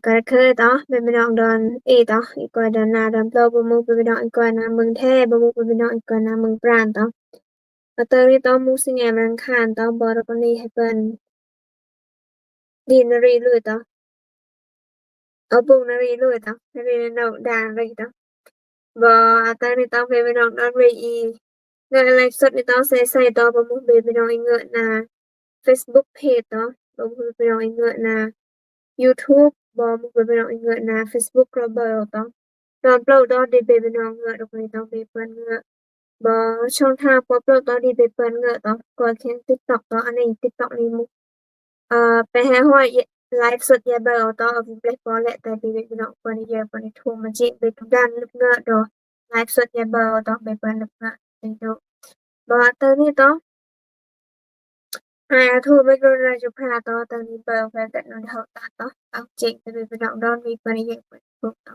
ก็เคยต่อเป็นพี่น้องดอนต่ออีกกว่าดอนนาดอนโตบ่มูเป็นพี่น้องอีกกว่านาเมืองแท้บ่มูเป็นพี่น้องอีกกว่านาเมืองปราณต่อเตอนี่ต่อมูสิแงมันคานต่อบ่แล้วก็นี่ให้เพิ่นดีนรีเลยต่อเอาปุงนรีเลยต่อให้เป็นน้องดานรีต่อบ่ตอนนี้ต้องเป็นพี่น้องดอนรีอีงานไลฟ์สดนี่ต้องใส่ต่อบ่มูเป็นพี่น้องอีกเงอะนา Facebook page ต่อบ่มูเป็นพี่น้องอีกเงอะนา YouTube บ่มูเป็นพี่น้องอีกเงอะนา Facebook Global ต่อตอนโปรดดีเป็นพี่น้องเงอะตรงนี้ต้องเป็นเพิ่นเงอะบ่ช่องทางโปรดดีเป็นเพิ่นเงอะต่อก็แค่ TikTok ต่ออันนี้ TikTok นี่มุไปหาฮ้อยไลฟ์สดยาเบลต่อเอาแพลตฟอร์มและแต่ดีเป็นพี่น้องคนเยอะคนทั่วมาจิเป็นทุกด้านลึกเงอะดอไลฟ์สดยาเบลต่อไปเพิ่นลึกเงอะจังโตบ่ตอนนี้ต่อทูไปกราจุพาต่อตอนนี้เบลแต่นนเฮาต่อเอาจริงจะเป็นพี่น้องดอนมีคนเยอะคนพวกต่อ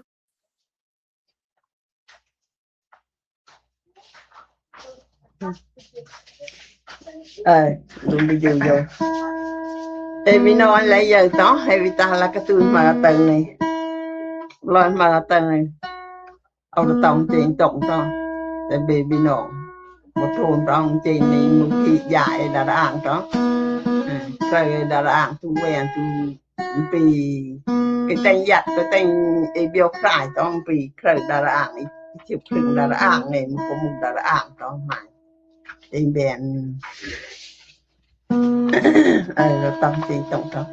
Đúng bây giờ rồi Ê vì nó lấy giờ đó hay vì ta là cái tôi mà tầng này Loan mà tầng này Ông là tổng tiền tổng đó Tại vì nó Một thôn trong trên này một khi dạy đã ăn đó Rồi đã ăn tôi quen tôi Vì cái tên giặt cái tên biểu khai đó Vì khởi đã ăn chụp hình đã ăn này Một có một đã ăn đó mà Tên bèn nó tâm tiền tổng đó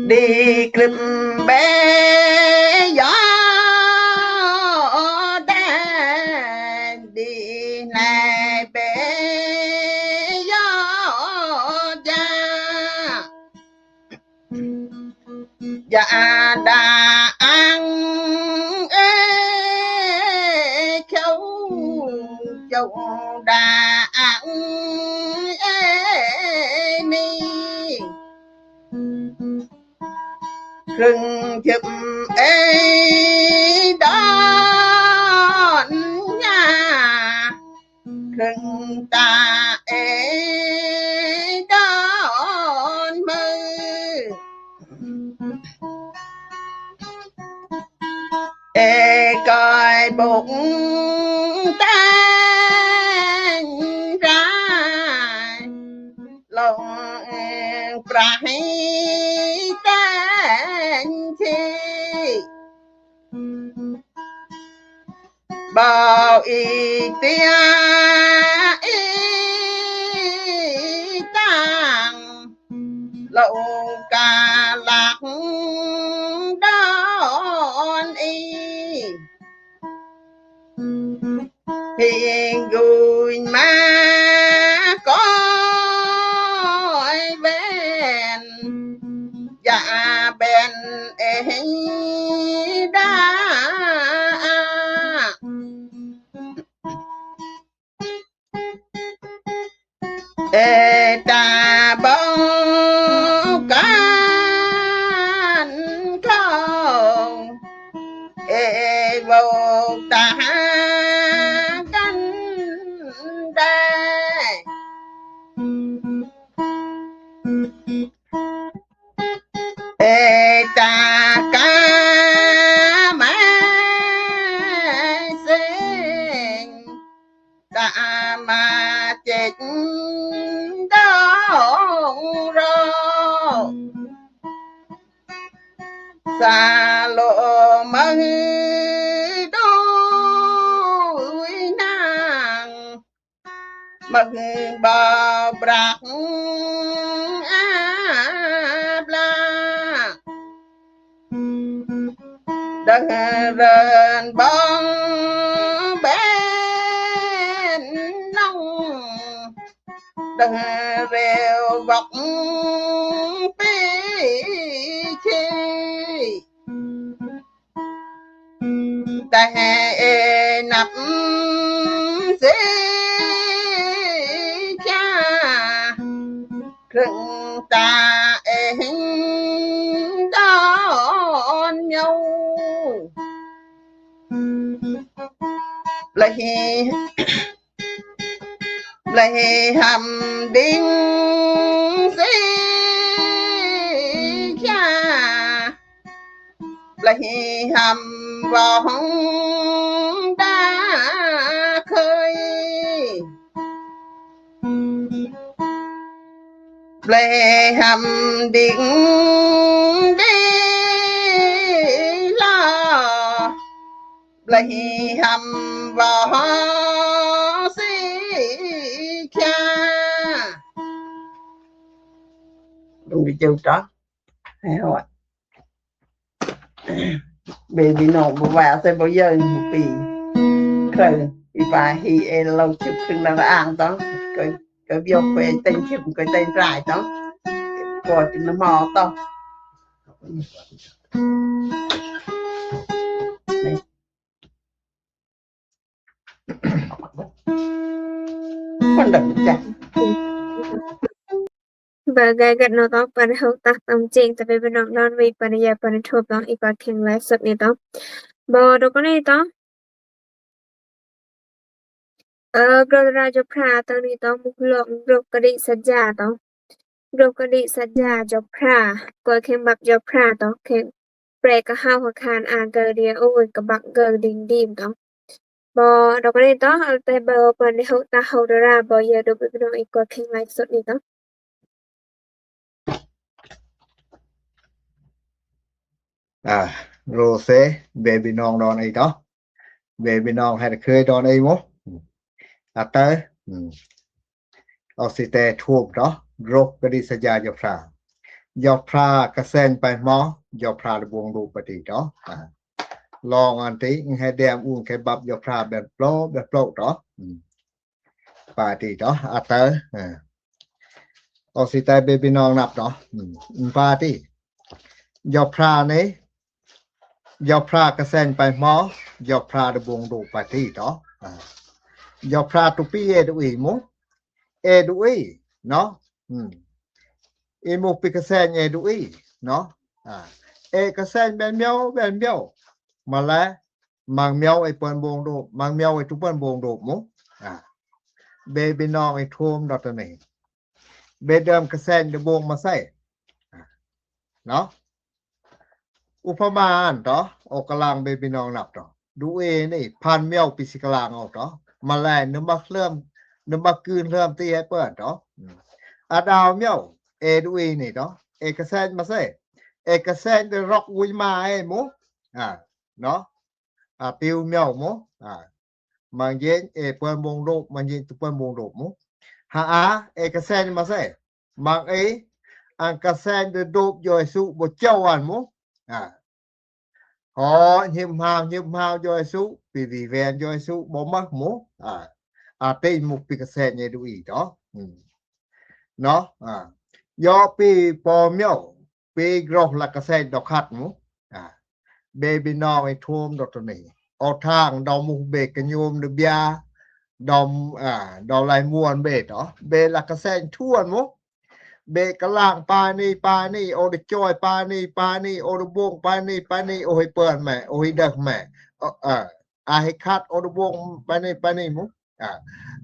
đi clip bé gió đen đi này bé gió cha dạ đã ăn châu đã ăn ni rừng chụp đón nhà rừng ta đón mơ coi bụng tan ra lòng phải tan chi bao ý tia ý tang lâu cả lạc đón ý hiền gùi mà coi bên dạ bên đã ta bông can không vô ta cánh đây ta ca mẹ sinh ta mà chết đau rồi xa lộ mơ đôi nàng mơ bờ bạc đừng rền bông bên nông đừng rêu vọc bí chi ta nắp dĩ cha rừng ta đón nhau Lấy hầm đinh xí cha lấy hầm vòng đá khơi lấy hầm đinh đi lo lấy hầm vòng Đừng đi chơi đó. Hay rồi. Baby nó bố bà sẽ bao giờ bị khởi và hi e lâu chụp khưng là ăn đó. Cái việc về tên chụp cái tên rải đó. Rồi thì nó mò to. Con đừng chắc. Bagaikan nonton pada hutang tamcing tapi penonton we pada ya pada thobang ikut king live sub ni to. Bodo ko ni to. Grodra jo phra tang ni to muklok grok kadi saja to. Grok kadi saja jo phra ko king bab jo phra to king แปลกะฮาวคานอาเกเดียโอ้ยกะบักเกดิงดิมto. บ่ดอกนี่toแต่บ่เปิ้นเฮาตาเฮาดราบ่อย่าดูไปน้องอีกก็เข่งไลฟ์สดนี่to. Rose baby nong đòn ấy đó baby nong hay là khơi đòn ấy mố tới oxyte thuốc đó rốt cái đi saja do pra cái sen bài mó do pra được buông đủ bật đó long anh tí hay đem uống cái bắp do pra bẹt lô đó và thì đó tới oxyte baby nong nạp đó và thì do pra này do pra cái sen bài mó do pra được buông đủ bật đó do pra tụ pi e đủ ý mố e đủ ý nó e một pi cái sen e đủ ý nó e cái sen bên miêu mà là mang miêu ai pen buông đủ mang miêu ai tụ pen buông đủ mố baby nong ai thôm đó này bê đâm cái sen được buông mà say nó upama anh đó ở cái làng baby nong nạp đó đủ ý này pan miêu pi xí cái làng ở đó mà lại nó mắcคืน เริ่ม ตีให้เปิดเนาะดาวเมียวเอดูอีนี่เนาะเอกเซนมาเซเอกเซนจะร็อกอุยมาไอ้หมูเนาะติวเมียวหมูมันเย็นเอเปิ้นวงโลกมันเย็นตุเปิ้นวงโลกหมูเอกเซนมาเซมันอังกะเซนจะโดบยอยสุบ่เจ้าอันหมูหิมหาวยอยสุปีวีแวนยอยสุบ่มักหมูtên một pi cái sen như đuổi đó nó do pi po miêu pi grok là cái sen đọc hạt mũ baby no ai thôm đọc này ở thang đào mục bể cái nhôm được bia đào lại muôn bể đó bể là cái sen thuần mũ bể cái làng pa ni ô được chơi pa ni ô được buông pa ni ô hay pờn mẹ ô hay đợt mẹ hay khát ô được buông pa ni mũ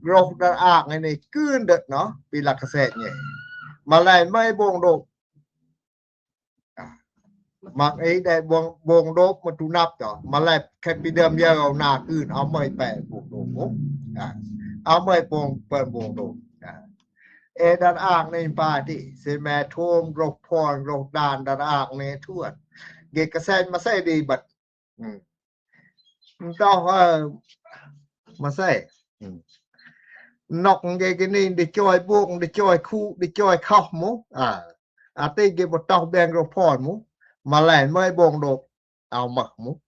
rốt đã ác này cươn đợt nó vì là cái xe nhỉ mà lại mấy buông đột mặc ấy để buông đốt mà tu nắp đó mà lại cái bị đâm giờเอาหน้าคืนเอาไม่แปะบุกโดดเอาไม่buông độtดันอ่างในป่าที่เสแม่ท่วมรกพรรกดานดันอ่างในทั่วเกกระแสมาใส่ดีบัดต้องมาใส่nọc cái này để chơi buông để chơi khu để chơi khóc mú tí cái một tóc đen rồi phòn mú mà lại mới buông đột ao mặc mú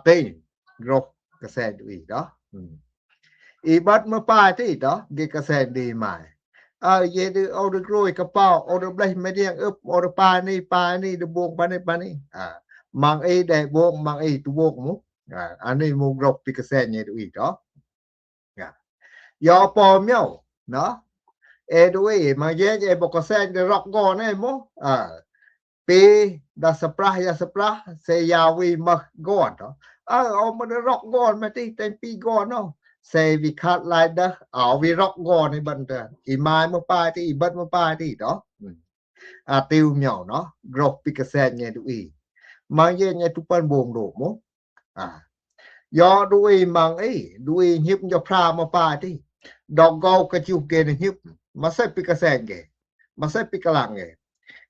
tí rồi cái xe đi đó bắt mới pa tí đó cái xe đi mày vậy đi ô được rồi cái bao ô được đây mấy điên ướp ô được pa ni được buông pa ni mang để buông mang tu buông mú anh ấy mua rọc cái xe như đi đó do po miêu nó đuôi mà dễ bộ cái sen cái rock gòn này mố pi da spra se yawi mà gòn đó ông mà rock gòn mà tí tên pi gòn nó say we cut like the เอาวิรอกงอในบันเดอีไม้มาป้ายที่อีบัดมาป้ายที่เนาะติวเหมียวเนาะกรบปิกะแซนเนี่ยดูอีมังเยเนี่ยทุปันบงโดมยอดูอีมังดูอีหิบยอพรามาป้ายที่ดอกเกากระจิวเกนหิบมาใส่ปิกะแซนเกมาใส่ปิกะลัง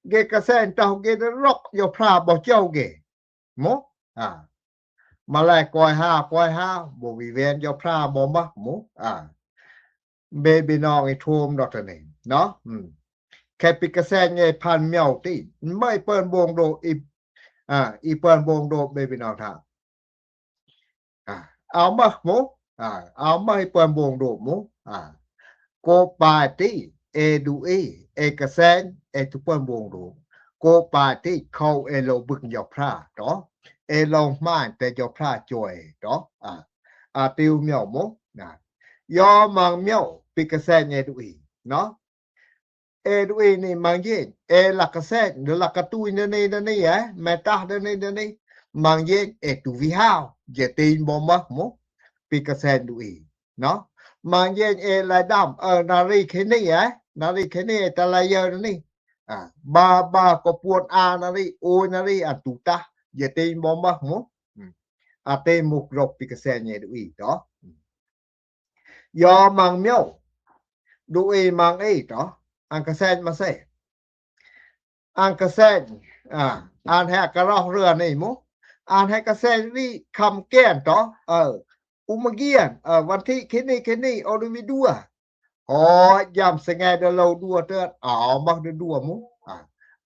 เกกะแซนเจ้าเกนรอกยอพราบ่เจ้าเกโมมาแลกอย5บ่วิเวนยอพราบ่มักโมเบบีน้องไอ้โทมดอกนี่เนาะแค่ปิกะแซนไงพันเมียวติไม่เปิ้นบงโดอีเปิ้นบงโดเบบีน้องท่าเอามาโมเอามาให้เปิ้นบงโดโมโกปาติเอดูเอกะแซนเอทุเปิ้นบงโดโกปาติเขาเอโลบึกยอพราเนาะเอลองม่านแต่ยอพราจอยเนาะติวเมียวโมยอมังเมียวปิกะแซนไงดูอีเนาะเอดูอีนี่มังเยเอลักะแซนหรือลักะตุยนี่แม่ตานี่มังเยเอตูวิฮาวเยตีนบ่มักโมปิกะแซนดูอีเนาะมังเยเอลาดำนารีเคนี่ตะลายเยนี่บาก็ปวดนารีโอนารีอัตุตาเยตีนบ่มักโมเตมุกรบปิกะแซนไงดูอีเนาะยอมังเมียวดูมังเนาะอังกะแซนมาใส่อังกะแซนอ่านให้กะรอกเรือนี่หมูอ่านให้กะแซนนี่คำแก้นเนาะอุมเกียนวันที่คินี่ออดูวิดัวยามสงแงเดโลดัวเตอมักเดดัวหมู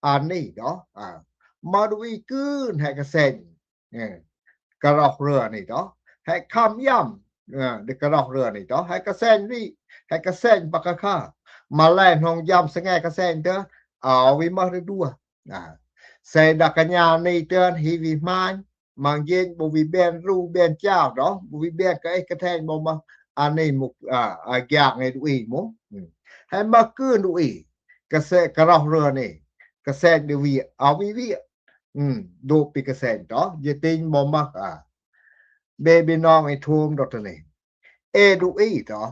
อ่านนี่เนาะมาดูอีกืนให้กะแซนกะรอกเรือนี่เนาะให้คำย่ำเด็กกระดอกเรือนี่เนาะให้กระแซนนี่ให้กระแซนบักค่ามาแล่นห้องยำสงแงกระแซนเด้อเอาวิมาได้ด้วยใส่ดักญานี่เตือนฮีวิมานมังเย็นบ่วิเบนรูเบนเจ้าเนาะบ่วิเบนก็กระแทนบ่มาอันนี้มุกอยากให้ดูอีหมูให้มาคืนดูอีกระแซกระดอกเรือนี่กระแซนดูวิเอาวิดูปิกระแซนเนาะอย่าติงบ่มักเบบีน้องไอ้ทูมดอกนี่เอดูอีเนาะ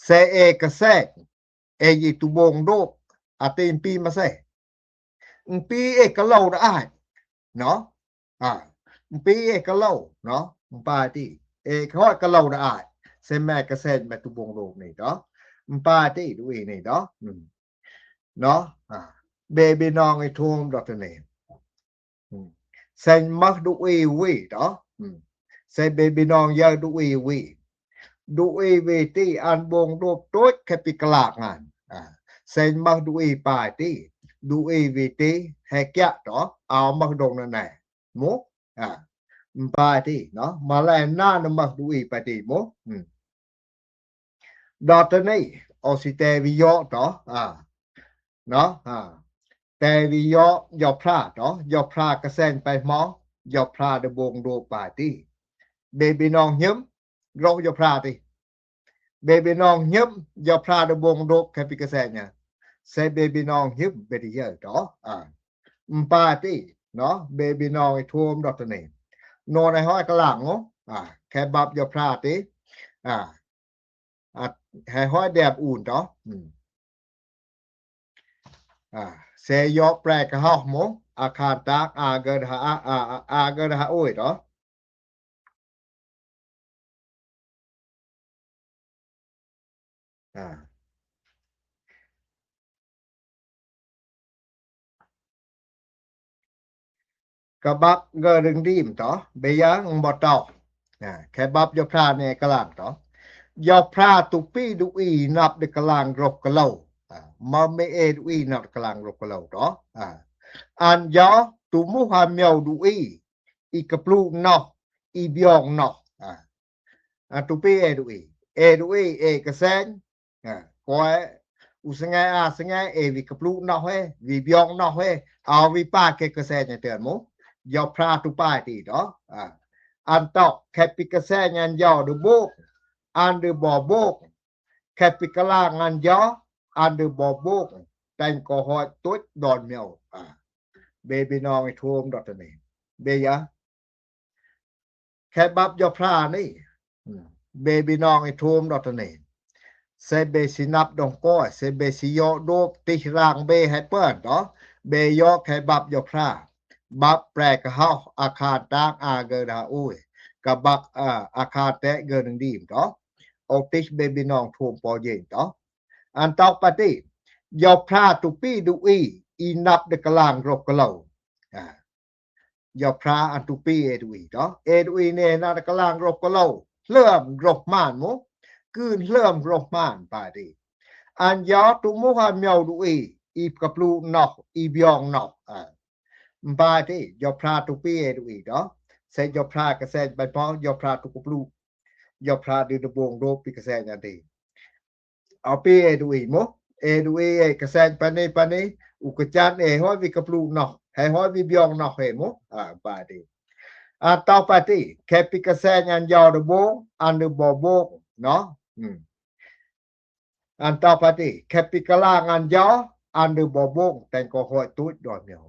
เซเอกะแซยิตุบงโดติมปีมาเซปีเอกะเล่าได้เนาะปีเอกะเล่าเนาะปาติฮอดกะเล่าได้เซแม่กะแซนแม่ตุบงโดนี่เนาะปาติดูอีนี่เนาะเนาะเบบีน้องไอ้ทูมดอกนี่เซนมักดูอีวิเนาะใส่เบบีน้องยาดูอีวีที่อันบงโดบโต๊ดแคปิกลากงานใส่มักดูอีปาที่ดูอีวีที่แฮกยะเนาะเอามักดงนั่นแหละหมูปาที่เนาะมาแลหน้านมักดูอีปาที่หมูดอตนี่ออสิเตวิโยเนาะเนาะแต่วิโยยอพระเนาะยอพระกระแซนไปหมอยอพระเดบงโดปาที่เบบีน้องยิ้มรอยอพราติเบบีน้องยิ้มยอพราดบงโดแคปิกะแซเนี่ยใส่เบบีน้องยิ้มเบดีเยอะต่อปาติเนาะเบบีน้องไอ้ทวมดอกนี่โนในห้อยกะหลังเนาะแค่บับยอพราติให้ห้อยแดบอุ่นต่อเสยอแปลกะฮอกหมอาคารตากเกิดหาโอ้ยต่อกะบับเกอดึงดีมต่อเบยังบ่ตอกแค่บับยอพราเนี่ยกะหลังต่อยอพราตุปีดูอีนับเดกะลังรบกะเลามาเมเอดูอีนับกะลังรบกะเลาต่ออันยอตุมุฮาเมียวดูอีกะปลูนอกอีเบียงนอกตุปีเอดูอีเอกะแซนก็อุสงายสงายวิกะปลูนอกเฮวิเบียงนอกเฮเอาวิปาเกกะแซนเนี่ยเตือนหมูยอพราตุปาติต่ออันตอกแคปิกะแซนยันยอดูโบกอันเดอบ่อโบกแคปิกะลางานยออันเดอบ่อโบกแต่งก็ฮอดตุ๊ดดอนเมียวเบบีน้องไอ้ทวมดอกนี่เบยะแค่บับยอพรานี่ baby น้องไอ้ทูมดอกตะนี่เซเบสินับดองก้อยเซเบสิยอโดบติร่างเบให้เปิ้นเนาะเบยอให้บับยอพระบับแปลกะเฮาอาคารตางอาเกดาอุ้ยกับบักอาคารแตะเกินดีมเนาะออติเบบีน้องทูมปอเย็นเนาะอันตอกปฏิยอพระตุปีดูอีนับเดกลางรบกะเลายอพระอันตุปีเอดูอีเนาะเอดูอีเนนาเดกลางรบกะเลาเริ่มรบม่านหมูกืนเริ่มรบม่านปาดิอันยอตุมุฮาเมียวดูอีกับลูนอกอีบยองนอกบาดิยอพระตุปีเอดูอีเนาะเซยอพระกะเซนไปพอยอพระตุกับลูยอพระดือดบงโรปิกะเซนอันดีเอาปีเอดูอีหมูเอดูกะเซนปานนี้อุกจันฮอยวิกับลูนอกให้ฮอยวิบยองนอกเฮหมูบาดิต่อไปที่แคปิกะเซนอันยอดบงอันดบ่บงเนาะอันต่อไปที่แคปิกะลางอันยออันดบ่บงแต่งก็ฮอยตุ้ยดอกเดียว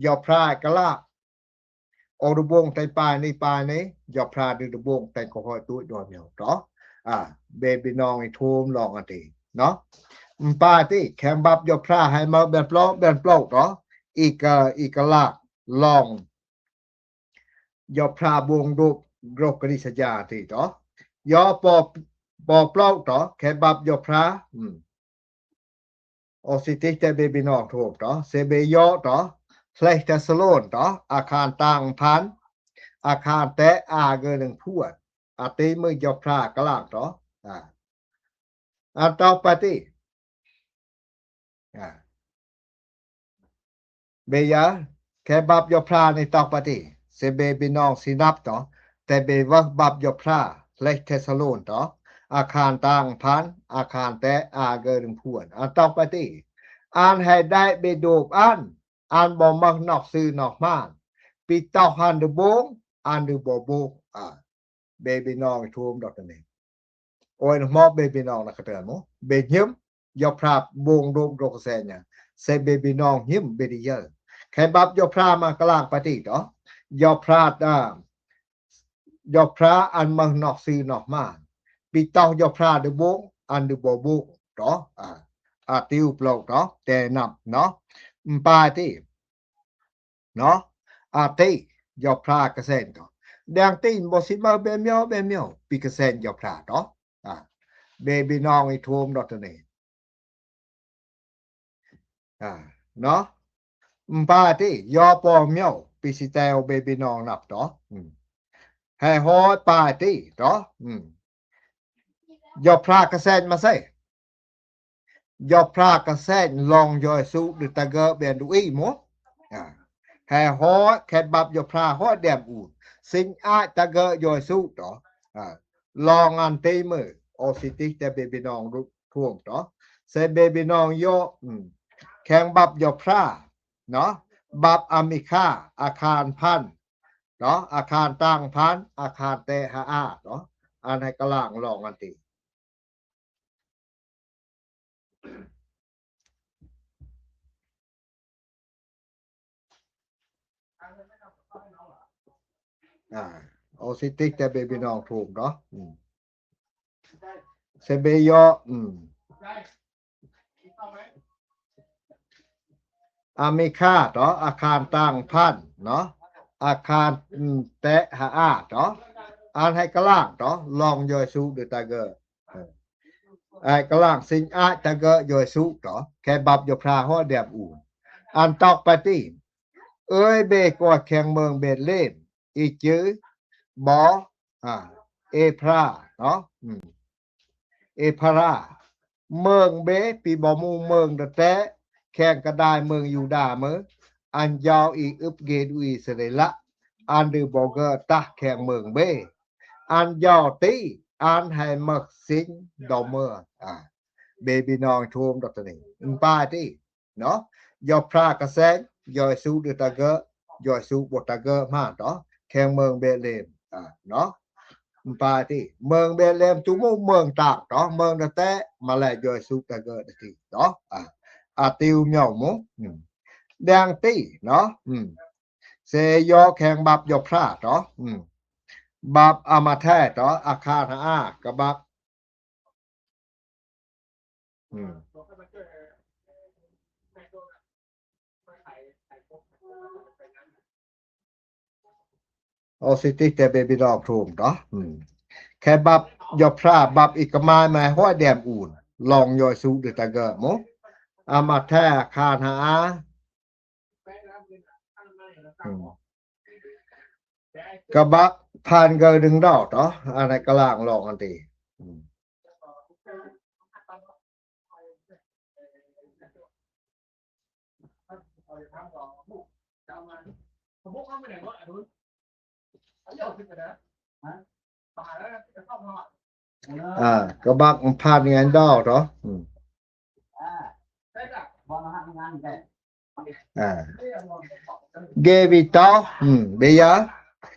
ยอพระกะลาอดบงแต่ปานนี้ยอพระดือดบงแต่งก็ฮอยตุ้ยดอกเดียวเนาะเบบีน้องไอ้ทูมลองอันติเนาะปาที่แคมบับยอพระให้มาแบบล้อแบบเปล่าเนาะอีกลากลองยอพระบงรูปกรกกริษยาติเนาะยอปอเปล่าเนาะแคบับยอพระโอสิติแต่เบบีน้องทูมเนาะเซเบยอเนาะเพลทสโลนเนาะอาคารต่างพันอาคารแตะอาเกนึงพวดอาติมือยอพระกลางเนาะอันต่อไปที่เบียแค่บับยอพระในต่อไปที่เซเบบีน้องสินับเนาะแต่เบวักบับยอพระเพลทสโลนเนาะอาคารต่างพันอาคารแตะอาเกนึงพวดอันต่อไปที่อ่านให้ได้เบโดบอ่านบ่มักนอกซื้อนอกม่านปิตอหันดบงอ่านดูบ่บงเบบีน้องทูมดอกนี้โอ้ยมอบเบบีน้องนะกระเตือนหมูเบยิมยอพราบงโดมโรกแซนเนี่ยเซเบบีน้องยิมเบดีเยอร์แค่บับยอพรามากลางปฏิเนาะยอพรายอพราอันมักนอกซื้อนอกม่านปิตอยอพราดบงอันดูบ่บงเนาะติวเปล่าเนาะแต่นับเนาะปาที่เนาะติยอพรากระเซนเนาะแดงตีนบ่สิมาเบเมียวปิกระเซนยอพราเนาะเบบีน้องไอ้ทูมดอกนี้เนาะปาที่ยอปอเมียวปิสิแตวเบบีน้องนับเนาะให้ฮอดปาที่เนาะยอพรากระเซนมาใส่ยอพรากระเซนลองยอยสุดิตะเกเบนดูอีหมูให้ฮอดแค่บับยอพราฮอดแดมอูสิงอาตะเกยอยสุเนาะลองอันตีมือโอสิติแต่เบบีน้องรูท่วงเนาะเซเบบีน้องโยแข่งบับยอพราเนาะบับอเมริกาอาคารพันเนาะอาคารต่างพันอาคารเตหาเนาะอันให้กลางลองอันติโอสิติแต่เบบีน้องถูกเนาะเซเบยอเมริกาเนาะอาคารต่างพันเนาะอาคารแตะหาเนาะอันให้กลางเนาะลองยอยสุดิตะเกกลางสิงอาตะเกยอยสุเนาะแค่บับยอพราฮอดแดมอูอันตอกปฏิเอ้ยเบกว่าแข่งเมืองเบตเลมอีจื้อบอเอพราเนาะเอพราเมืองเบปีบ่มูเมืองดะแตะแข่งกระดายเมืองอยู่ดาเมออันยาวอีอึบเกดอุยเสดละอันดือบ่เกตะแข่งเมืองเบอันยาวตีอันให้มักสิงดอเมอเบบีน้องโทมดอกนี้ปาติเนาะยอพรากระแสงยอยสูดตะเกยอยสูบตะเกมาเนาะแข่งเมืองเบเลมเนาะปาติเมืองเบเลมจุมุเมืองตากเนาะเมืองดะแตะมาแลยอยสูตะเกดติเนาะติวเมียวหมูแดงตีเนาะเซยอแข่งบับยอพราเนาะ บับอามาแท้ต่ออาคารหาก็บับโอสิติแต่เบบีดอกทูมต่อแค่บับยอพระบับอีกมามาห้อยแดมอุ่นลองยอยสูดตะเกะมอามาแท้อาคารหากะบักผ่านเกดึงดอกต่ออันไหนกะลางลองอันติกะบักผ่านงานดอกต่อเกวิตอเบีย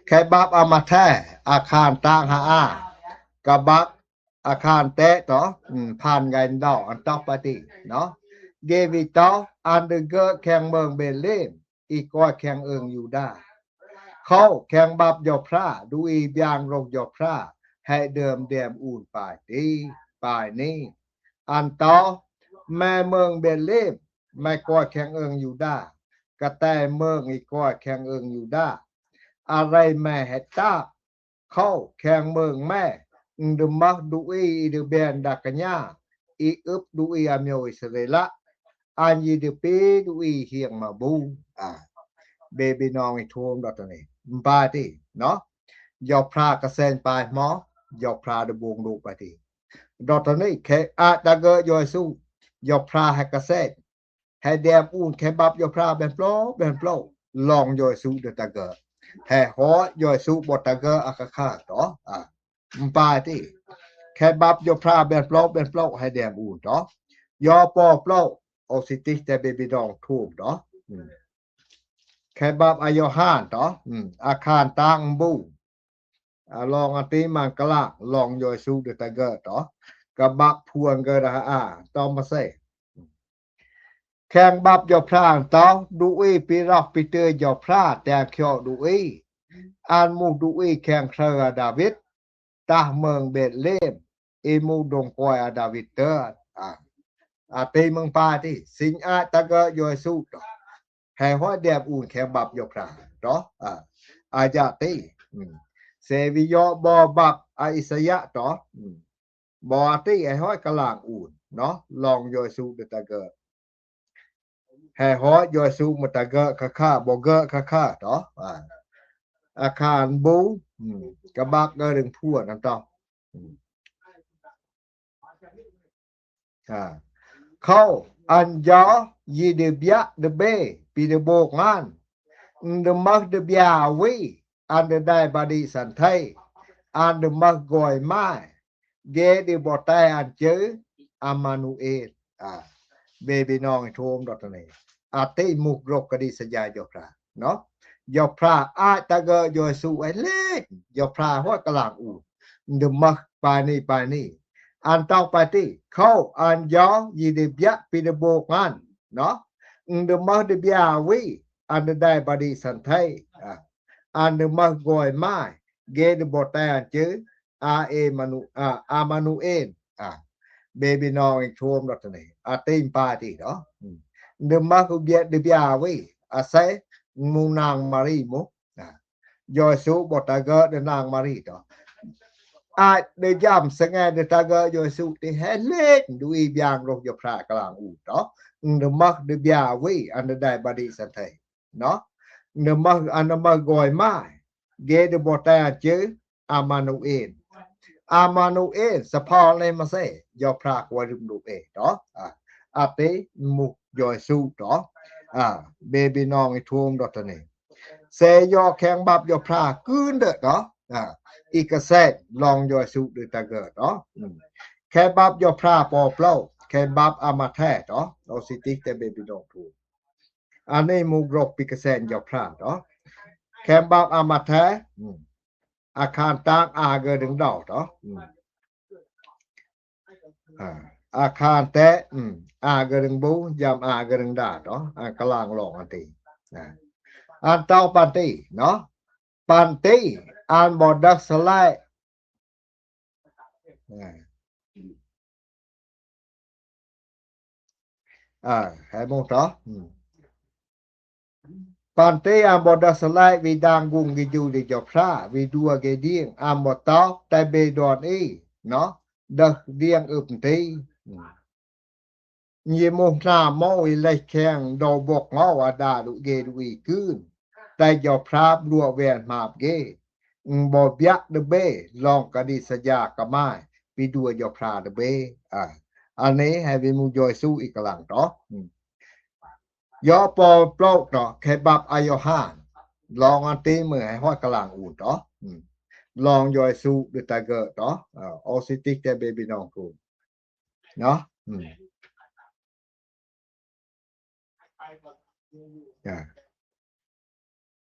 แค่บับอามาแท้อาคารต่างหากะบักอาคารแตะต่อผ่านงานดอกอันต่อไปติเนาะเกวิตออันเดเกอแข่งเมืองเบลเลมอีกก็แข่งเอิงอยู่ได้เขาแข่งบับยอพระดูอีบยางลงยอพระให้เดิมแดมอุ่นไปดีไปนี้อันต่อแม่เมืองเบลเลมแม่ก็แข่งเอิงอยู่ได้กะแต่เมืองอีกก็แข่งเอิงอยู่ได้อะไรแม่ให้ตาเขาแข่งเมืองแม่ดมักดูอีดเบนดักญาอีอึบดูอีอเมอิสราเอลอันยีดปีดูอีเฮียงมาบูเบบีน้องอีทูมดอกตนี้บาติเนาะยอพระกระเซนไปหมอยอพระดบวงดูไปติดอกตนี้แค่อาตะเกยอยสู้ยอพระให้กระเซนให้แดมอุ่นแค่บับยอพระเป็นโปลองยอยสู้เดตะเกให้หอยอยสู้บตะเกอะคาต่อปาติแค่บับยอพระเป็นโปลให้แดมอุ่นต่อยอปอโปลโอสิติแต่เบบีดองทูมต่อแค่บับอายอหานต่ออาคารตังบูลองอติมังกะละลองยอยสู้เดตะเกต่อกะบักพวงเกระตอมมาเซแข่งบับยอพระต่อดูอีปีรักปีเตยอพระแต่เขียวดูอีอันมูดูอีแข่งเครือดาวิดตาเมืองเบตเลมอีมูดงกอยดาวิดเตอร์ตีเมืองปาที่สิงอาตะเกยอยสู้ต่อให้ห้อยแดบอุ่นแข่งบับยอพระต่ออาญาติเสวิยอบอบับอิสยะต่อบอติให้ห้อยกะลางอุ่นเนาะลองยอยสู้ตะเกให้หอยอยสู้มตะเกะค่าบ่เกะค่าต่ออาคารบูกะบักเกดึงพัวนั่นต่อเขาอันยอยีเดเบียเดเบปีเดโบกงานเดมักเดเบียวีอันเดได้บาดีสันไทยอันเดมักกอยไม้เกเดบ่ตายอันเจออามานูเอลเบบีน้องโทมดอกนี้อาติมุกรกกดิสยายอพระเนาะยอพระอาตะเกยอยสู้ไอ้เล็กยอพระหัวกะลางอูเดมักปานี่อันต่อไปที่เขาอันยอยีเดเบียปีเดโบกานเนาะเดมักเดเบียวีอันได้บาดีสันไทยอันเดมักกอยไม้เกเดบ่ตายอันเจออามานูเอลเบบีน้องอีกโทมดอกนี้อาติมปาติเนาะเดมักเบียเดเบียวีอาศัยมูนางมารีมุยอยสู้บ่ตะเกเดนางมารีต่อเดย่ำสงเดตะเกยอยสู้ที่ให้เล็กดูอีบยางลงยพระกลางอูต่อเดมักเดเบียวีอันได้บาดีสันไทยเนาะเดมักอันมักกอยไม้เกเดบ่ตายเจออามานูเอลสะพอเลมาเซยอพระกวรุมดูเอต่ออาเตมุกยอยสู้ต่อเบบีน้องอีทูมดอกนี้เสยอแข่งบับยอพระกืนเด้อต่ออีกเซตลองยอยสู้เดตะเกต่อแค่บับยอพระปอเปล่าแค่บับอามาแท้ต่อโอสิติแต่เบบีน้องทูอันนี้มุกรกปิกเซนยอพระต่อแค่บับอามาแท้อาคารตางเกดึงดอกต่ออาคารแตะเกดึงบูยามเกดึงดาต่อกลางลองอันติอันเต้าปานติเนาะ Panti an bodak selai hai mong đó Panti an bodak selai vi dang gung gi ju di jo phra vi dua ge dieng am bo tao tai be don e no dak dieng up ti Nhi mong tra mo i lai kheng do bok ngo wa da lu ge du i kun tai jo phra lua wen map ge bo byak de be long ka di sa ya ka mai vi dua jo phra de beอันนี้ให้วิมุยอยสู้อีกหลังต่อยอปอปลอกต่อเคบับอายอหานลองอันตีมือให้ฮอดกลางอู่ต่อลองยอยสู้ด้วยตาเกอต่อออซิติกแต่เบบีน้องกูเนาะ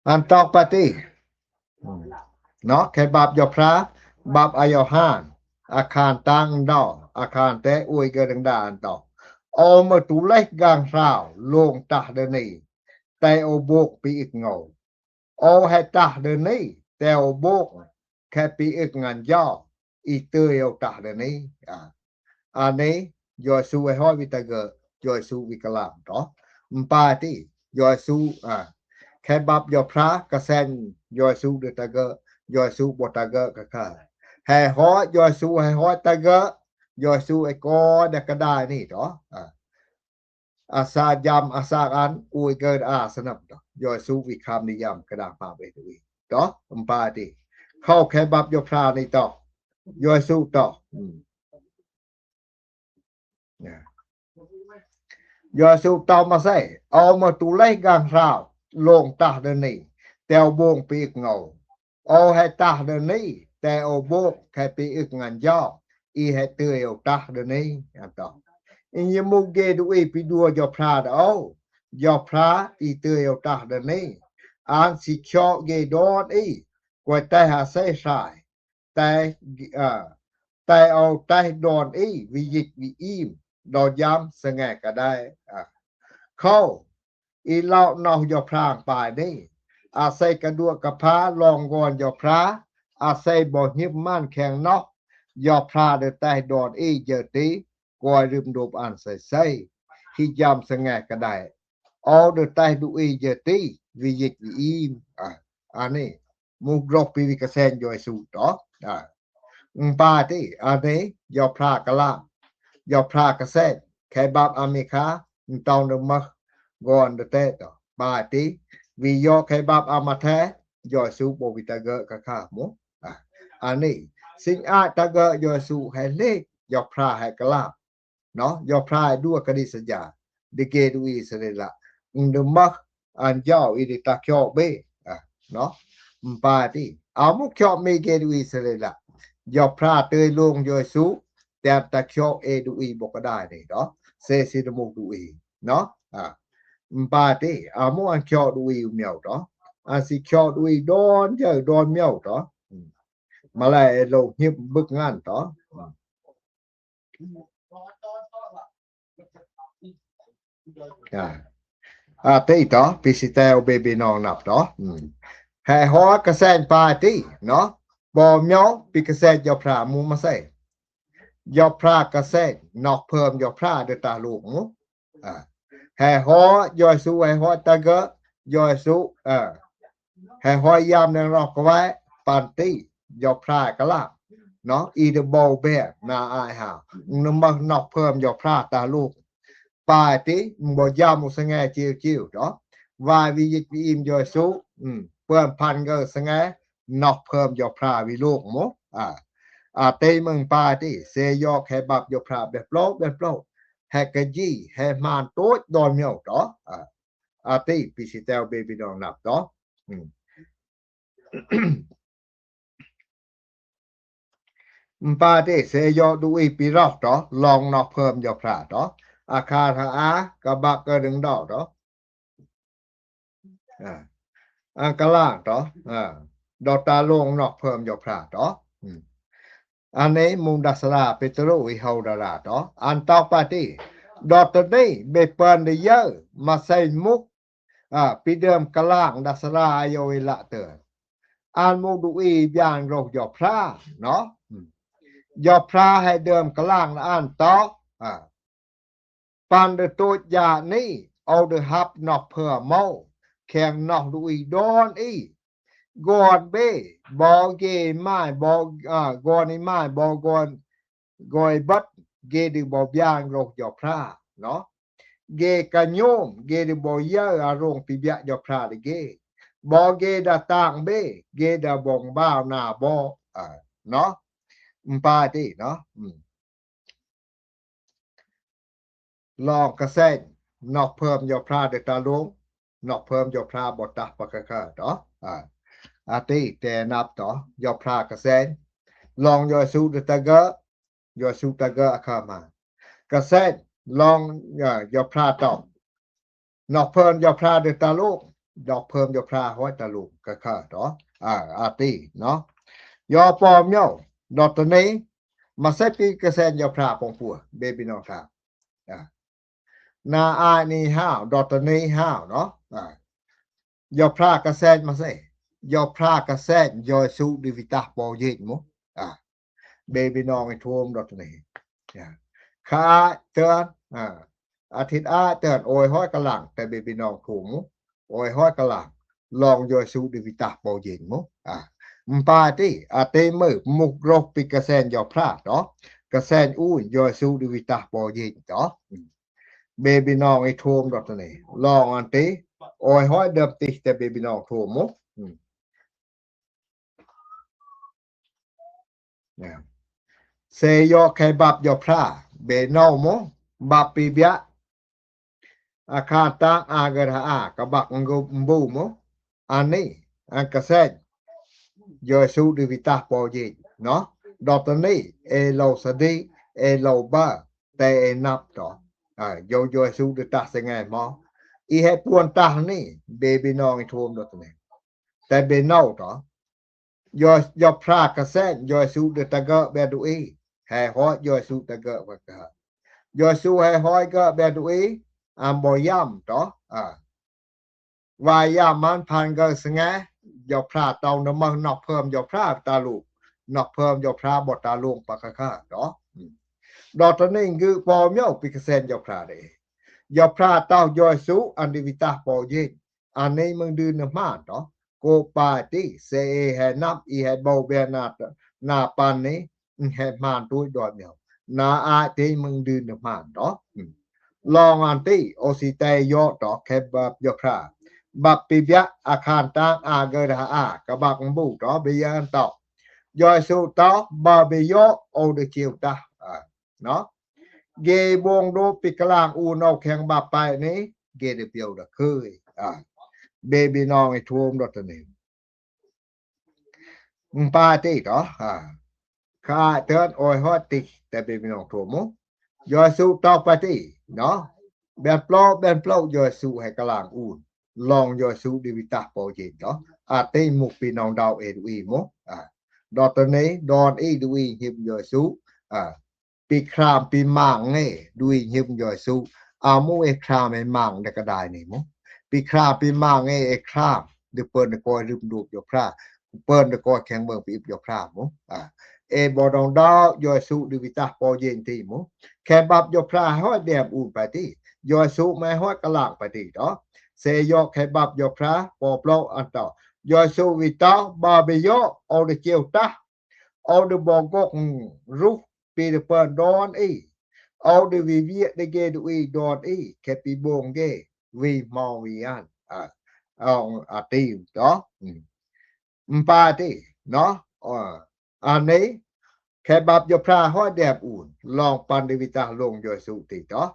อันตอกปาติเนาะเคบับยอพระบับอายอหานอาคารตั้งดอกอาคารแต่อวยเกิดังดานต่อเอามาตุเล็กกลางราวลงตะเดนี่แต่เอาโบกปีอีกเงาเอาให้ตะเดนี่แต่เอาโบกแค่ปีอีกงานย่ออีเตยเอาตะเดนี่อันนี้ยอยสู้ให้ห้อยวิตาเกยอยสู้วิกลามต่อปาที่ยอยสู้แค่บับยอพระกระแสนยอยสู้เดตาเกยอยสู้บตาเกกะค่ะให้ฮ้อยอยสู้ให้ฮ้อยตาเกยอยสู้ไอ้กอเดกก็ได้นี่ต่ออาสายำอาสาอันอุยเกิดสนับต่อยอยสู้วิคามนิยามกระดาษภาพไปด้วยต่อปาที่เข้าแค่บับยอพระนี่ต่อยอยสู้ต่อยอยสู้ต่อมาใส่เอามาตุไล่กลางราวลงตาเดนี่แต่เอาโบงปีกเงาเอาให้ตาเดนี่แต่เอาโบกแค่ปีอีกงานย่ออีให้เตยเอาตาเดนี่ต่ออิยมุกเกดูอีปีดัวยอพระเอายอพระอีเตยเอาตาเดนี่อันสิชอเกดอนอีกว่าแต่หาใส่สายแต่เอาแต่ดอนอีวิยิกวิอิมดอย้ำสงะก็ได้เข้าอีเล่านอกยอพรางป่ายนี่อาศัยกระดวกกระพาลองกอนยอพระอาศัยบ่หิบม่านแข็งนอกยอพระเดใต้ดอนอีเจติกอยลืมดบอันใส่ที่ย้ำสงะก็ได้เอาเดใต้ดูอีเจติวิยิกวิอิมอันนี้มุกรบปีวิกเซนยอยสูต่อปาที่อันนี้ยอพระกะลายอพระกะเซนแค่บับอเมริกาตองเดมกอนเดเตต่อบาติวิยอแค่บับอามาแท้ยอสูบวิตาเกกะค่ะหมูอันนี้สิ่งอาตะเกยอสูให้เลขยอพระให้กะลาเนาะยอพระด้วยกะดิสญาดิเกดูอิสเรละเดมักอันยออิดิตะเคียวเบเนาะปาติอามุเคียวเมเกดูอิสเรละยอพระเตยลงยอสูแต่ตะเคียวเอดูอีบ่ก็ได้นี่เนาะเซซิดมุดูอีเนาะปาติอามุอันเคียวดูอีเมียวต่ออาสิเคียวดูอีดอนเจอดอนเมียวต่อมาไล่โลหิบบึกงานต่อติต่อพิสิเตลเบบีน้องนับต่อให้ฮอกระแสนปาติเนาะบ่เมียวปิกระแสนยอพระมูมาใส่ยอพระกระแสนนอกเพิ่มยอพระเดตาลูกมูให้ฮอยอยสู้ให้ฮอตะเกยอยสู้ให้ฮอยามในรอกไว้ปันติยอพระกะลาเนาะอีเดบอลเบนาอายหานำมานอกเพิ่มยอพระตาลูกปาติบ่ยามสงะจิวๆเนาะวาวิยิกวิอิมยอยสู้เพิ่มพันก็สงะนอกเพิ่มยอพระวิลูกหมเตมึงปาติเซยอกให้บับยอพระแบบโลกแฮกจีแฮมานโตดอนเมียวต่อติปิสิเตลเบบีดองนับต่อปาติเซยอดูอีปีรอกต่อลองนอกเพิ่มยอพระต่ออาคาทากะบักกะดึงดอกต่ออังกะลาต่อดอตาลงนอกเพิ่มยอพระต่ออันนี้มุงดัสราเปโตรวิเฮาดาราต่ออันตอกปาติดอตนี้เบเปิ้นได้เยอะมาใส่มุกปีเดิมกะล่างดัสราโยวิละเตอ อ่านมุดูอีย่างโรคยอพระเนาะยอพระให้เดิมกลางอ่านต่อปันเดตัวยานี้เอาเดฮับนอกเพื่อเมาแข่งนอกดูอีดอนอีกอนเบบอกเกไม่บอกกอนนี่ไม่บอกกอนกอยบัดเกดิบอกย่างโรคยอพระเนาะเกกันโยมเกดิบอกเยอะอารมณ์ปิบยะยอพระเกบอกเกดาต่างเบเกดาบงบ้าวหน้าบเนาะปาติเนาะลองกระแสนอกเพิ่มยอพระเดตาลงนอกเพิ่มยอพระบ่ตักปะกะค่ะเนาะอาติแต่นับต่อยอพระกระแสลองยอสุเดตะกะยอสุตะกะอะคามากระแสลองยอพระต่อนอกเพิ่มยอพระเดตาลงดอกเพิ่มยอพระห้อยตะลุกกะค่ะเนาะอาติเนาะยอปอมเนาดอกตะนี้มาใส่ปีกระแสยอพระปองปัวเบบิน้องครับนาอานี่ห้าวดอตนี้ห้าวเนาะยอพระกระแสมาใส่ยอพระกระแสยอสุดิวิตาปอเยมเบบิน้องไอ้ท่วมดอตนี้คาเตือนอาทิตย์เตือนโอยห้อยกะหลังแต่เบบิน้องถูมโอยห้อยกะหลังลองยอสุดิวิตาปอเยมมปาติอาเตมือมุกรกปิกระแสยอพระเนาะกระแสอู้ยอสุดิวิตาปอเยเนาะเบบีน้องไอ้โทมดอกนี้ลองอันติโอยห้อยเดิมติแต่เบบีน้องโทมเซยอแคบับยอพระเบนาวมบับปิบยะอาคาตังอากระกะบักงบูมอันนี้อันกระแสยอสุดิวิตาปอเยเนาะดอกนี้เอโลสดีเอโลบาแต่เอนับต่อยอสุดิตาสงายมออีให้ปวนตานี่เบบีน้องไอ้โทมดอกนี้แต่เบนาวต่อยอพระกระแสยอสุดิตะกะเบดูอีให้ฮอยอสุตะกะวะกะยอสุให้ฮอยกะเบดูอีอัมบ่ย่ำต่อวายามันพันกะสงายยอพระเตานำนอกเพิ่มยอพระตาลูกนอกเพิ่มยอพระบ่ตาลงปะกะค่ะเนาะดอกนี้คือปอมยอปิกะแสนยอพระเดยอพระเตายอสุอันดิวิตาปอเยอันนี้มึงดืนมาเนาะโกปาติเซให้นับอีให้เบาเบนานาปันนี้ให้มานด้วยดอกเดียวนาอาติมึงดืนมาเนาะลองอันติโอสิเตยอต่อแคบับยอพระบับปิบยะอาคารตังอากระกะบักบูต่อเบียนต่อยอสุต่อบาเบยอโอเดเจียวตาเนาะเกบงโดปิกลางอูนอกแข่งบับไปนี้เกเดเปียวดะเคยเบบีน้องไอ้ท่วมดอกนี้ปาติต่อข้าเตือนโอยฮอดติแต่เบบีน้องท่วมยอสุต่อปาติเนาะแบบปลอยอสุให้กลางอูนลองยอสุดิวิตาปอเจเนาะเตมุกปีน้องดาวเอดูอีมดอกนี้ดอนอีดูอีหิมยอสุปีครามปีมังเงดูอีหิมยอสุมูเอครามไอ้มังได้ก็ได้นี่มปีคราปีมังเอครามเดเปิ้นก็รึมดูกยอพระเปิ้นก็แข็งเมืองปียอพระมเอบอดองดาวยอสุดิวิตาปอเยนติมแค่บับยอพระฮอดแดมอูไปติยอสุไม่ฮอดกะลางไปติเนาะเซยอแค่บับยอพระปอเปล่าอันต่อยอสุวิตาบาเบยอเอาเดเจียวตาเอาเดบอกกรุปีเดเปิ้นดอนอีเอาเดวิเวียเดเกดูอีดอนอีแค่ปีบงเกวีมอวีอันอาติเนาะปาติเนาะอันนี้แค่บับยอพระห้อยแดบอุ่นลองปันดิวิตาลงยอสุติเนาะ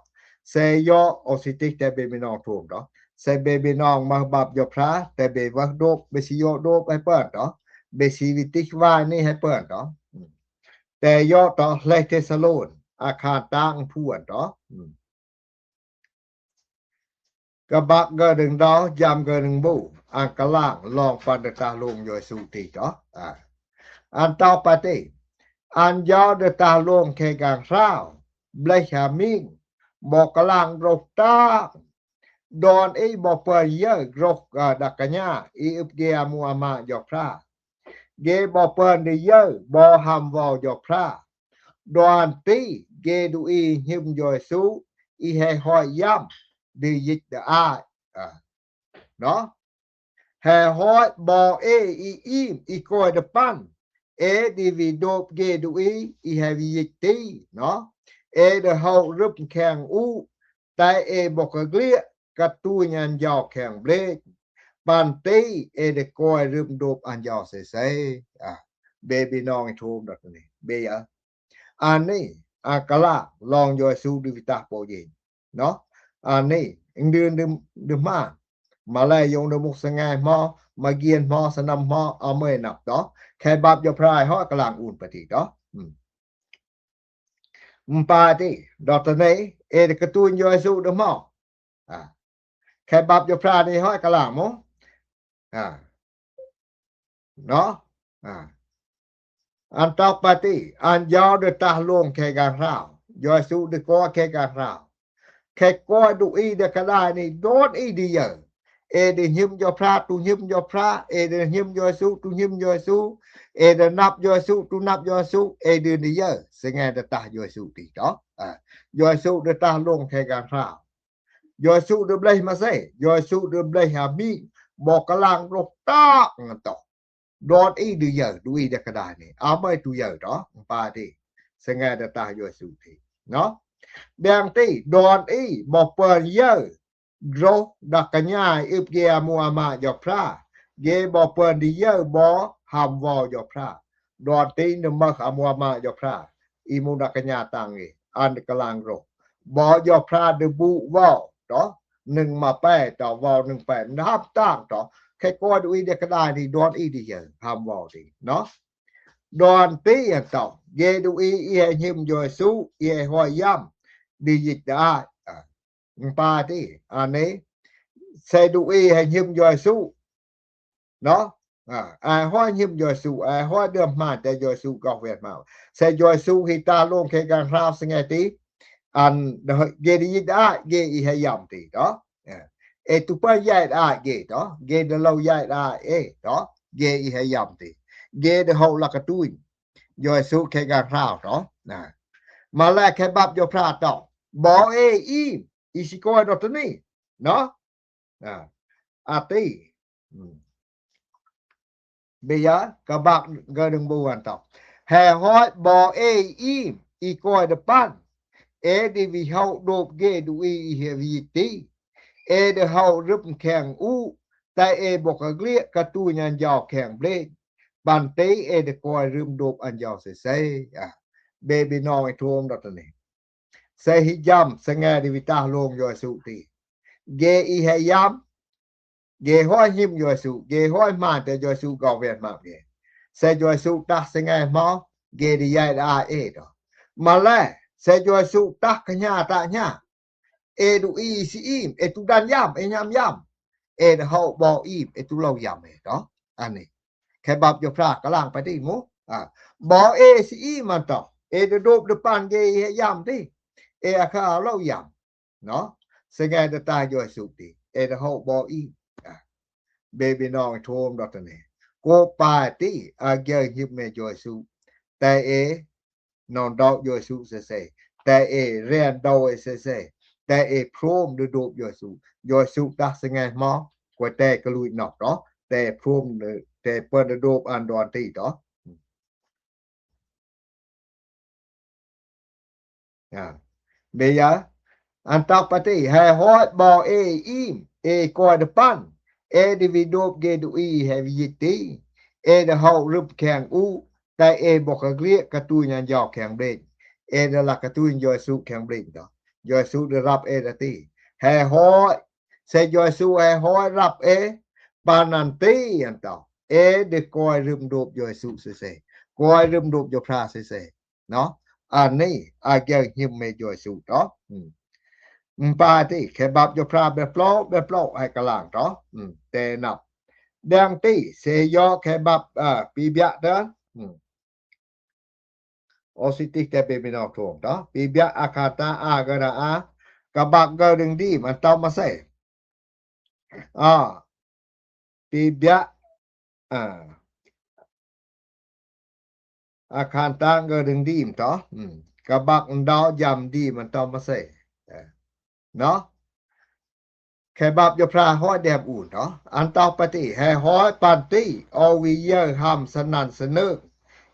เซยอโอสิติแต่เบบีน้องถูกเนาะเซเบบีน้องมาบับยอพระแต่เบวักโดบเบสิโยโดบให้เปิดเนาะเบสิวิติวานี่ให้เปิดเนาะแต่ยอต่อเลเทสโลนอาคารตั้งพวนเนาะกะบักกะดึงดอยามกะดึงบูอันกะล่างลองปันตาลงยอสุติเนาะอันต่อไปติอันยอดตาลงแค่กลางเช้าเบลชามิงบอกกะล่างรกตาดอนอีบอกเปยเยอะรกดักกะญาอีอึบเกียมัวมายอพระ ghê bò pơn đi dơ bò hàm vào dò pra đoàn tí ghê đu y hiêm dòi sú y hề hỏi yam đi dịch đà ai đó hề hỏi bò ê y im y coi đà pan ê đi vì đột ghê đu y hề vì dịch tí nó ê đà hậu rụp kèng u tại ê bò cà ghlia cà tu nhàn dò kèng blê bàn tí ê đà coi rụp đột anh dò xê xê baby น้องไอ้โทมดอกนี่เบยะอันนี้อากะละลองยอยสูดิวิตาโปเยเนาะอันนี้อิงเดือนดึมาลายยงดมุกสงายมอมาเกียนมอสนำมอเอาเมยนับเนาะแค่บับยอพรายฮอกะลางอุ่นปฏิเนาะปาติดอกตะไหนเอดกระตูนยอยสูดมอแค่บับยอพรายนี่ฮอกะลางมเนาะอันตอกปฏิอันยาวเดตาลงแค่การราวย่อยสู้deก็แค่การราวแค่ก็ดูอีเดกะได้นี่โดนอีดีเยเอเดหิมยอพระตุหิมยอพระเอเดหิมยอสู้ตุหิมยอสู้เอเดนับยอสู้ตุนับยอสู้เอเดดีเยสงาเดตายอสู้ติเนาะยอสู้เดตาลงแค่การราวยอสู้เดเบลมาเซยอสู้เดเบลหามีบอกกะลางรบตากงันตอดอนอีดีเยดูอีเดกะได้นี่เอาไม่ดูเยเนาะปาติสงาเดตายอสู้ติเนาะแดงติดอนอีบ่เปิ้นเยโรดักกะญาอึบเกอมัวมายอพระเยบ่เปิ้นดิเยบ่หำวอยอพระดอนตินมะขมัวมายอพระอีมุดักกะญาตังอีอันกะลางโรบ่ยอพระดบุวอเนาะ1มาแปต่อวอ1 8นับตั้งต่อแค่ก็ดูอีเดกะได้นี่ดอนอีดิเยหำวอติเนาะดอนติอันต่อเยดูอีเอหิมยอสุเอหอยย่ำดีจิตได้ปาติอันนี้ใส่ดูอีให้หิมยอสุเนาะห้อยหิมยอสุห้อยเดิมมาแต่ยอสุก็เวทมาใส่ยอสุฮิตาลงแค่การราวสงติอันเกดีจิตได้เกอีให้ย่ำติเนาะเอตุปะยายได้เกเนาะเกเดลายายได้เนาะเกอีให้ย่ำติเกเดเฮาละกะตุยยอสุแค่การราวเนาะมาแลกแค่บับยอพระต่อบออีอีสิโกดอตนี่เนาะอาติเบียกะบักกะดึงบวนต่อแห่ฮอยบออีโกดปันดีวิเฮาโดบเกดูอีเฮวิติเดเฮารึบแข่งอูแต่บอกกะเกลียกะตูญันยาวแข่งเบลบันเตเดกอยรึมโดบอันยาวเซเบบีน้องไอ้โทมดอกนี่เซฮิยัมสงาดิวิตาลงยอสุติเกอีเฮยัมเกห้อยหิมยอสุเกห้อยมาแต่ยอสุก็เวียนมาเกเซยอสุตาสงาหมอเกดิยายดาดอมาแลเซยอสุตากะญาตะญาดูอีซิอิมตุดันยัมยามยัมเดเฮาบออีมตุเลายัมเนาะอันนี้แค่บับยอพระกะลางไปติหมูบอซิอิมันต่อเดโดบde pan ge yam ti akha law yam no senga de ta yo su ti de ho bo i baby nong thom dot ne ko pa ti agya hip me yo su ta non dog yo su se ta ren do se ta prom de dob yo su ta senga mo ko ta ka lui nok do ta prom ta per de dob an don ti doเบียอันตอกปฏิให้ฮอดบออิมกอดปันดิวิโดบเกดูอีเฮวิติเดเฮารึบแข่งอูแต่บอกกะเกลียกะตูญันยอกแข่งเบรเดละกะตูนยอสุแข่งเบรต่อยอสุได้รับดติให้ฮอดเซยอสุให้ฮอดรับปานันติอันตอเดกอยรึมโดบยอสุเซกอยรึมโดบยอพระเซเนาะอันนี้อาเกหิมเมจอยสุเนาะปาติแค่บับยอพระแบบปลอให้กะลางเนาะแต่นับดังติเสยอแค่บับปีเบียเด้อโอสิติแต่เปเป็นออกทวงเนาะปีเบียอาคาตากะระกะบักกะดึงดีมันต้องมาใส่ปีเบีย อาคารต่างก็ดึงดีมต่อกะบักดาวยำดีมันต้องมาใส่เนาะแค่บับยพราห้อยแดบอุ่นเนาะอันต่อปฏิให้ห้อยปันติอวิเยอห้ามสนันเสนอ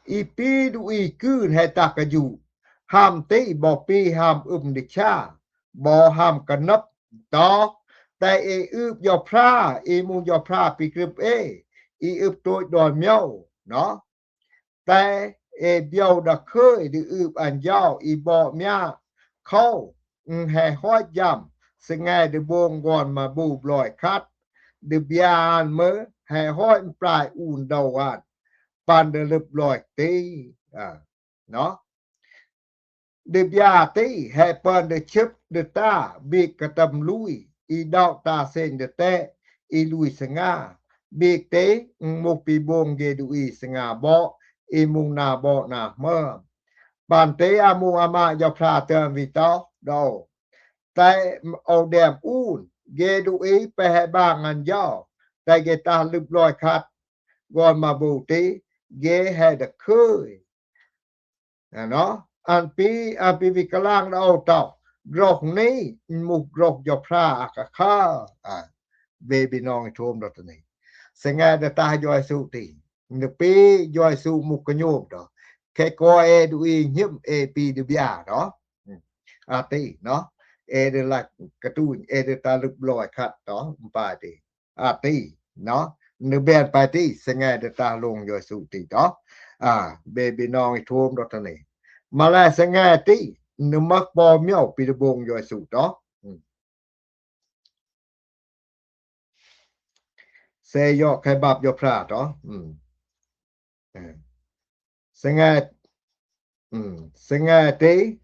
อีปีดูอีกืนให้ตักกะอยู่ห้ามติบ่ปีห้ามดิชาบ่ห้ามกะนับต่อแต่อึบยพรามูยพราปีกรึบอีอึบตัวดอนเมียวเนาะแต่เบียวดะเคยดือึบอันยาวอีบ่เมียเข้าให้ห้อยย่ำสงายde bong gon ma bu bloi khat de bian me hai hoi prai un dau wan pan de lep bloi ti no de bia ti hai pan de chip de ta bi katam lui i dau ta sen de te i lui senga bi te mo pi bong ge du i senga bo i mung na bo na me pan te amu ama ya phra tem vi to doแต่เอาแดมอูนเกดูอีไปให้บ้างอันย่อแต่เกตาลึบลอยคัดก่อนมาบูติเกให้ดะเคยเนาะอันปีวิกลางเอาต่อกรอกนี้มุกรอกยพราอากะค่าเบบีน้องโทมดอกนี้สงาดตาย่อยสุตินปีย่อยสุมุกกะโยบดอกแค่กอดูอีหิมปีดิบยาเนาะอาติเนาะde la katun de ta lub loi khat to pa ti ati no ne ben pa ti sengai de ta long yo su ti to baby nong i thom dot ne mala sengai ti ne mak bo miao pi de bong yo su to se yo khai bab yo phra to sengai ti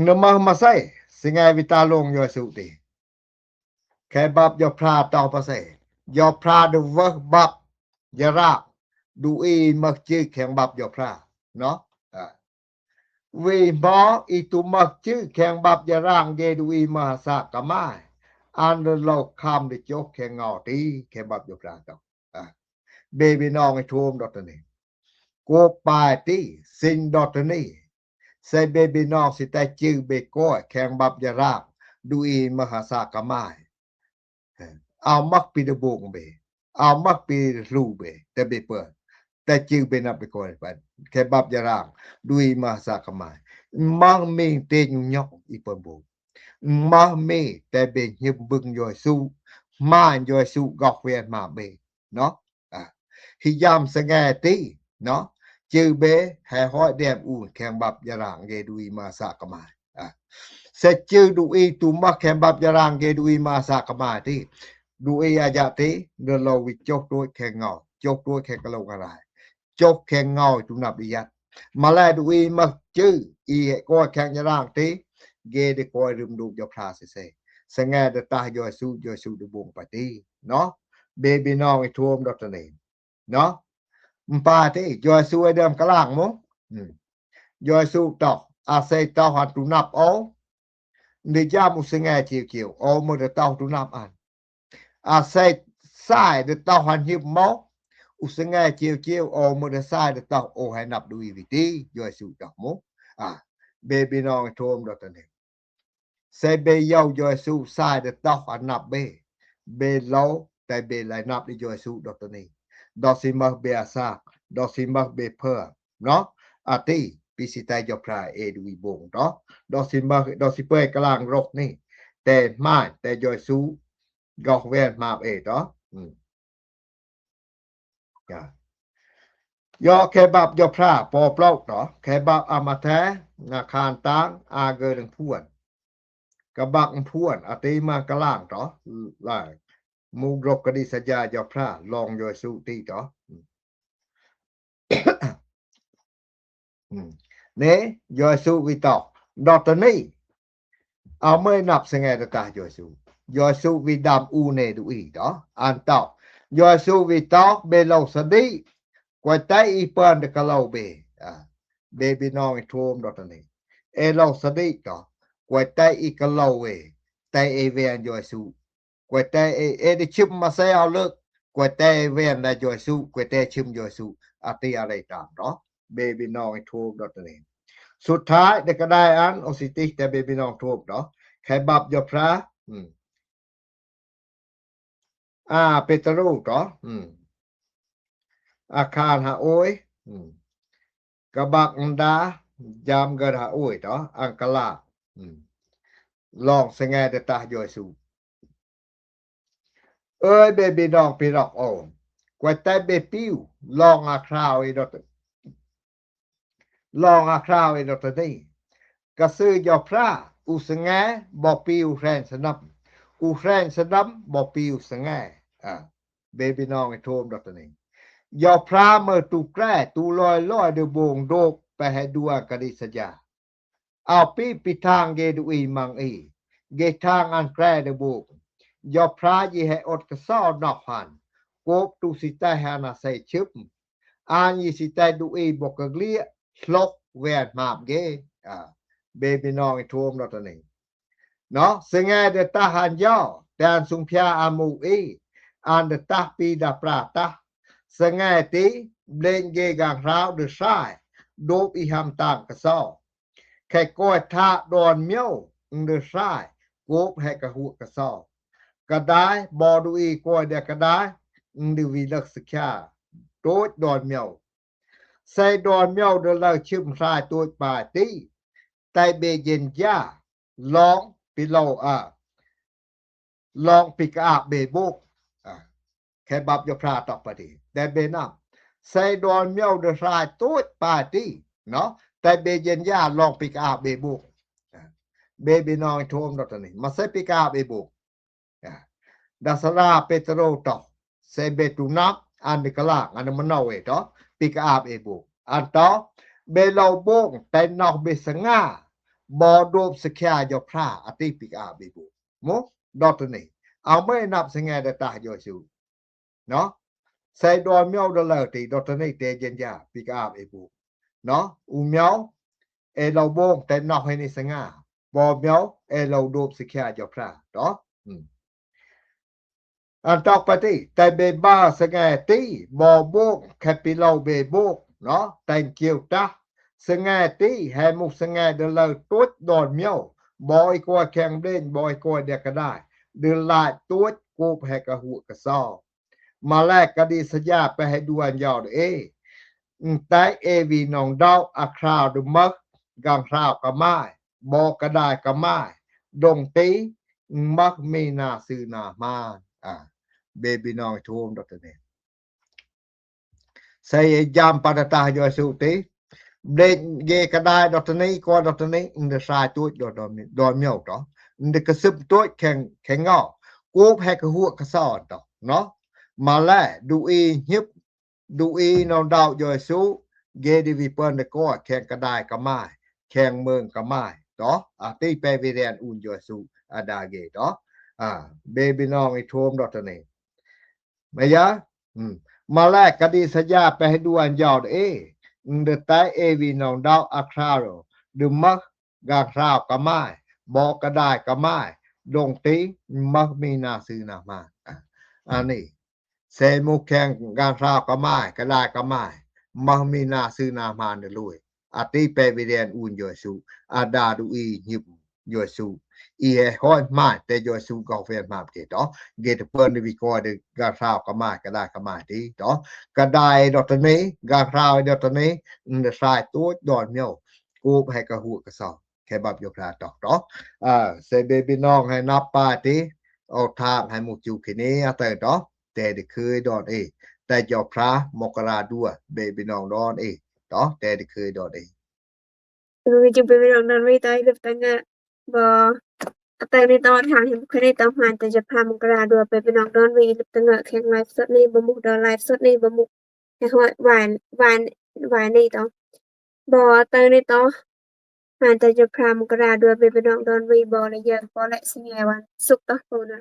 นมามาใส่สิงไงวิตาลงยอสุติแค่บับยอพราต่อปะใส่ยอพราดูวะบับยะราดูอีมักจื้อแข่งบับยอพราเนาะวีบออีตุมักจื้อแข่งบับยะร่างเยดูอีมหาสากะมาอันโลกคำดิจกแข่งเงาตีแข่งบับยอพราต่อเบบีน้องไอ้ทุ่มดอตนี่โกปาตีสิงดอตนี่ใส่เบบีน้องสิแต่จื้อเบก้อยแข่งบับยะรากดูอีมหาสากะมายเอามักปีดบงเบเอามักปีรูเบแต่เบเปิดแต่จื้อเบนับไปก่อนไปแค่บับยะรากดูอีมหาสากะมายมักมีเตยุยอกอีเปินบงมักมีแต่เบหิบบึงยอยสู้ม่านยอยสู้กอกเวียนมาเบเนาะหิยามสะแงตีเนาะจื้อเบให้ห้อยแดมอูนแข่งบับยะรางเกดุอีมาสากะมาเสจื้อดูอีตุมักแข่งบับยะรางเกดุอีมาสากะมาที่ดูอีอาญาติเดโลวิจกด้วยแข่งเงาจกด้วยแข่งกะโลกะไรจกแข่งเงาตุนับดิยัดมาแลดูอีมักจื้ออีก็แข่งยะรางติเกดิกอยรึมดูยพราเสสงาดตายอยสูดูบงปะติเนาะเบบีน้องไอ้ทวมดอกตะนี่เนาะปาติยอยสู้ไอ้เดิมกะล่างมยอยสู้ตอกอาศัยตอหัดตุนับเอานิยามุสงาเจียวเอามือตอตุนับอันอาศัยสายเดตอหันหิบมออุสงาเจียวเอามือสายเดตอโอให้นับดูอีวิธียอยสู้ตอกมเบบีน้องโทมดอกตะนี่ใส่เบยอยอยสู้สายเดตอหันนับเบโลแต่เบไหลนับได้ยอยสู้ดอกตะนี่ดอสิมักเบอาซาดอสิมักเบเพอเนาะอาติปิสิตายยอพราดูอีบงเนาะดอสิมักดอสิเปยกลางรกนี่แต่มาแต่ยอยสู้กอกเวนมาเนาะยอแคบับยอพราปอปลอกเนาะแคบับอามาแท้นาคารตางอาเกดังพวนกะบักพวนอาติมากลางเนาะหลายมูกรบกดิสัญญายอพระลองยอยสุติต่อเนยอยสุวิตอกดอตนี่เอาเมื่อนับสงตตายอยสุวิดามอูเนดูอีต่ออันตอกยอยสุวิตอกเบโลสดีกว่าไตอีเปิ้นกะโลเบเบบีน้องโทมดอตนี่เอโลสดีต่อกว่าไตอีกะโลเวไตเอเวียนยอยสุกว่าแต่ดิชิมมาใส่เอาเลิกกว่าแต่เวียนได้ยอยสู้กว่าแต่ชิมยอยสู้ อาติอะไรตามเนาะเบบีน้องให้ทูบดอตนี้สุดท้ายได้ก็ได้อันออสิติแต่เบบีน้องทูบเนาะใครบับยพระเปตรูเนาะอาคารหาโอยกะบักอันดายามเกิดหาโอยเนาะอังกลาลองสงแงเดตาโยสูเอ้ยเบบีน้องพี่น้องโอกว่าแต่เบปิวลองอาคราวอีดอตลองอาคราวอีดอตนี่กะซื้อยอพระอุสงแงบ่ปิวแฟนสนับอุแฟนสนับบ่ปิวสงแงเบบีน้องไอ้โทมดอตนี่ยอพระเมื่อตูแกล้ตูลอยเดบงโดกไปให้ดัวกะดิสยาเอาปีปิทางเกดุอีมังอีเกทางอันแกล้เดบงยอพระยิให้อดกะซ้อนอกหันโกบตุสิตาหานาใส่ชึบอันยิสิตาดุอีบกกเลียลกแวดมาบเกเบบีน้องไอ้โทมดอตนี่เนาะสงแงเดตาหันย่อแดนสุงพยาอามูอีอันเดตาปีดาปราตาสงแงติเบลงเกกังราวเดชายโดบอีหำตางกะซอแค่ก้อยทาดอนเมียวเดชายโกบให้กะหัวกะซอกะได้บอดูอีก้อยเดกะได้ดิวิลักษณะโตดดอนเมียวใส่ดอนเมียวเดลชึมรายตัวปาติไตเบเย็นยาลองปิโลลองปิกอาเบบุกแค่บับยพราตอกปฏิแต่เบนับใส่ดอนเมียวเดรายตูดปาติเนาะแต่เบเย็นยาลองปิกอาเบบุกเบบีน้อยโทมดอตนี่มาใส่ปิกอาเบบุกดัสราเปโตรตอกใส่เบตุนักอันนิกลาอันมันเอาเวตอปิกอาเบบุกอันต่อเบลาบงแต่นอกเบสงาบอโดบสแคยพราอติปิกอาเบบุกมดอตนี่เอาไม่นับสงแงเดตาโยสูเนาะใส่ดอนเมียวเดลติดอตนี่เตเย็นยาปิกอาเบบุกเนาะอูเมียวเราบงแต่นอกให้นิสงาบอเมียวเราโดบสแคยพราเนาะอันตอกปฏิแต่เบบาสงแงติบอบกแคปิโลเบบกเนาะแต่งเกียวตาสงแงติให้มุกสงแงเดลตุดดอนเมียวบอยกว่าแข่งเล่นบอยกว่าเดียก็ได้เดินลายตุดกูให้กะหัวกะซอมาแลกกะดีสยาไปให้ดวนยาวแต่เอวีนองดาวอาคราวดมักกังคราวกะไม้บอกกะได้กะไม้ดงตีมักมีนาซื้อนามาเบบีน้องโทมดอตนี่ใส่ยามปาตาโยสุติเบงเกกะได้ดอตนี่ก็ดอตนี่อินเดสายตัวดอนเมียวตออินเดกะซึบตัวแข็งงอกูแพกะหัวกะซอตอเนาะมาแลดูอีฮิบดูอีนองดาวโยสุเกดิวิเปิ้นเดก็แข่งกะได้กะไม้แข่งเมืองกะไม้ตอติเปวิเรียนอุนโยสุอาดาเกตอเบบีน้องไอ้โทมดอตนี่มายะมาแลกกะดีสยาไปให้ดวนยาวเเดตายเอวีนองดาวอาคราโรดมักกาคราวกะไม้บอกกะได้กะไม้ดงติมักมีนาซื้อนามาอันนี้เซมุแข่งกาคราวกะไม้กะได้กะไม้มักมีนาซื้อนามาเดลุยอติเปวิเรียนอุนโยสุอาดาดูอีหิบโยสุอีฮอยมาแต่โยสุกอเฟนมาเกตอเกตเปิ้นวิกอเดกาคราวกะไม้กะได้กะไม้ติตอกะได้ดอตนี้กาคราวดอตนี้เดสายตัวดอนเมียวกูให้กะหัวกะซอแค่บับยกราตอกตอเซเบบีน้องให้นับปาติเอาทางให้หมู่จูคินี้แต่ตอแต่ได้เคยดอนแต่ยอพระมกราดัวเบบีน้องดอนตอแต่ได้เคยดอนMenuju beberang dan berita hidup tangga atau ni tawar hang hidup kini taman tajam pramugara dua beberang dan berita hidup tangga keng live shot ni bemuk dan live shot ni bemuk yang wan ni tau atau ni tau han tajam pramugara dua beberang dan berita boleh yang boleh singawan suk tau pun nak